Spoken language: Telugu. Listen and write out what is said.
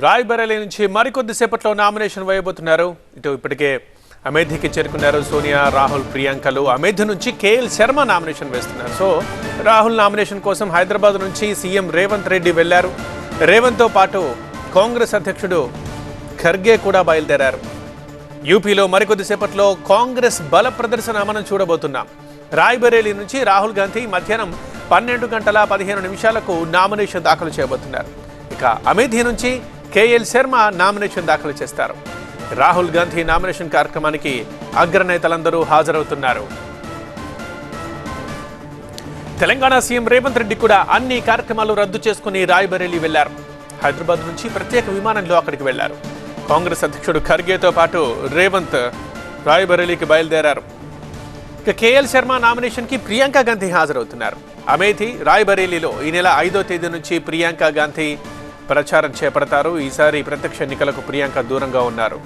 రాయ్బరేలీ నుంచి మరికొద్దిసేపట్లో నామినేషన్ వేయబోతున్నారు. ఇప్పటికే అమేథీకి చేరుకున్నారు సోనియా, రాహుల్, ప్రియాంకలు. అమేథీ నుంచి కేఎల్ శర్మ నామినేషన్ వేస్తున్నారు. సో రాహుల్ నామినేషన్ కోసం హైదరాబాద్ నుంచి సీఎం రేవంత్ రెడ్డి వెళ్లారు. రేవంత్తో పాటు కాంగ్రెస్ అధ్యక్షుడు ఖర్గే కూడా బయలుదేరారు. యూపీలో మరికొద్దిసేపట్లో కాంగ్రెస్ బల ప్రదర్శన మనం చూడబోతున్నాం. రాయ్బరేలీ నుంచి రాహుల్ గాంధీ మధ్యాహ్నం 12:15 నామినేషన్ దాఖలు చేయబోతున్నారు. ఇక అమేథీ నుంచి కేఎల్ శర్మ నామినేషన్ దాఖలు చేస్తారు. రాహుల్ గాంధీ నామినేషన్ కార్యక్రమానికి అగ్రనేతలందరూ హాజరవుతున్నారు. తెలంగాణ సీఎం రేవంత్ రెడ్డి కూడా అన్ని కార్యక్రమాలు రద్దు చేసుకుని రాయ్బరేలీ వెళ్లారు. హైదరాబాద్ నుంచి ప్రత్యేక విమానంలో అక్కడికి వెళ్లారు. కాంగ్రెస్ అధ్యక్షుడు ఖర్గేతో పాటు రేవంత్ రాయ్బరేలీకి బయలుదేరారు. ఇక కేఎల్ శర్మ నామినేషన్కి ప్రియాంక గాంధీ హాజరవుతున్నారు. అమేథీ, రాయ్బరేలీలో ఈ నెల 5వ తేదీ నుంచి ప్రియాంక గాంధీ ప్రచారం చేపడతారు. ఈసారి ప్రత్యక్ష ఎన్నికలకు ప్రియాంక దూరంగా ఉన్నారు.